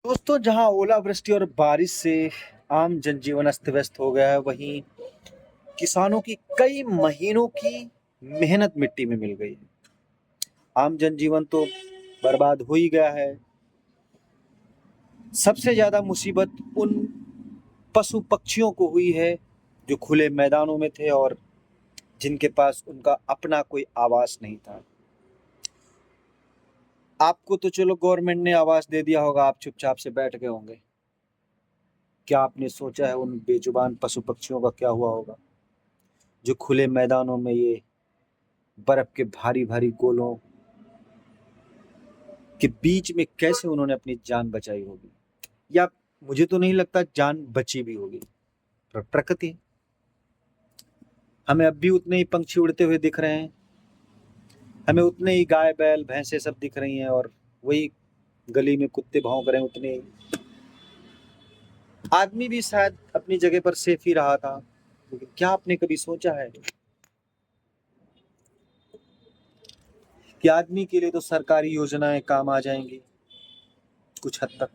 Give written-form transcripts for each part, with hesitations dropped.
दोस्तों, जहां ओलावृष्टि और बारिश से आम जनजीवन अस्त व्यस्त हो गया है, वहीं किसानों की कई महीनों की मेहनत मिट्टी में मिल गई है। आम जनजीवन तो बर्बाद हो ही गया है। सबसे ज्यादा मुसीबत उन पशु पक्षियों को हुई है जो खुले मैदानों में थे और जिनके पास उनका अपना कोई आवास नहीं था। आपको तो चलो गवर्नमेंट ने आवास दे दिया होगा, आप चुपचाप से बैठ गए होंगे। क्या आपने सोचा है उन बेजुबान पशु पक्षियों का क्या हुआ होगा, जो खुले मैदानों में ये बर्फ के भारी भारी गोलों के बीच में कैसे उन्होंने अपनी जान बचाई होगी? या मुझे तो नहीं लगता जान बची भी होगी। पर प्रकृति, हमें अब भी उतने ही पंछी उड़ते हुए दिख रहे हैं, हमें उतने ही गाय बैल भैंसे सब दिख रही हैं, और वही गली में कुत्ते भौंक रहे हैं उतने ही। आदमी भी शायद अपनी जगह पर सेफ ही रहा था, लेकिन क्या आपने कभी सोचा है कि आदमी के लिए तो सरकारी योजनाएं काम आ जाएंगी कुछ हद तक,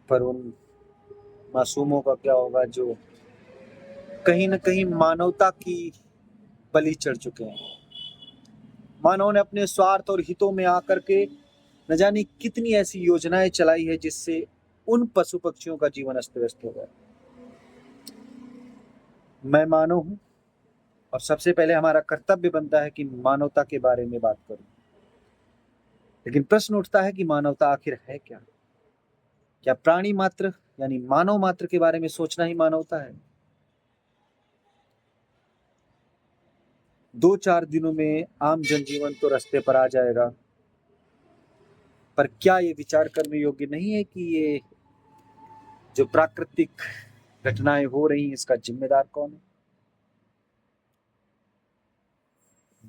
पर उन मासूमों का क्या होगा जो कहीं न कहीं मानवता की बलि चढ़ चुके हैं। मानव ने अपने स्वार्थ और हितों में आकर के न जाने कितनी ऐसी योजनाएं चलाई है जिससे उन पशु पक्षियों का जीवन अस्त व्यस्त हो गया। मैं मानव हूं, और सबसे पहले हमारा कर्तव्य बनता है कि मानवता के बारे में बात करूं। लेकिन प्रश्न उठता है कि मानवता आखिर है क्या? क्या प्राणी मात्र यानी मानव मात्र के बारे में सोचना ही मानवता है? 2-4 दिनों में आम जनजीवन तो रास्ते पर आ जाएगा, पर क्या ये विचार करने योग्य नहीं है कि ये जो प्राकृतिक घटनाएं हो रही हैं, इसका जिम्मेदार कौन है?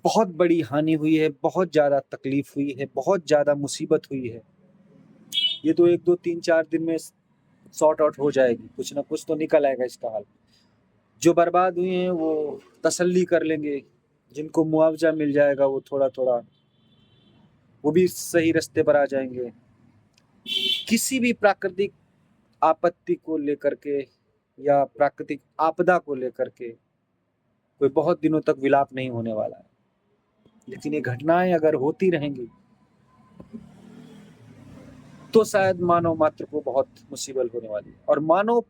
बहुत बड़ी हानि हुई है, बहुत ज्यादा तकलीफ हुई है, बहुत ज्यादा मुसीबत हुई है। ये तो 1-2-3-4 दिन में सॉर्ट आउट हो जाएगी, कुछ ना कुछ तो निकल आएगा इसका हल। जो बर्बाद हुए हैं वो तसल्ली कर लेंगे, जिनको मुआवजा मिल जाएगा वो थोड़ा थोड़ा, वो भी सही रास्ते पर आ जाएंगे। किसी भी प्राकृतिक आपत्ति को लेकर के या प्राकृतिक आपदा को लेकर के कोई बहुत दिनों तक विलाप नहीं होने वाला है। लेकिन ये घटनाएं अगर होती रहेंगी तो शायद मानव मात्र को बहुत मुसीबत होने वाली है, और मानव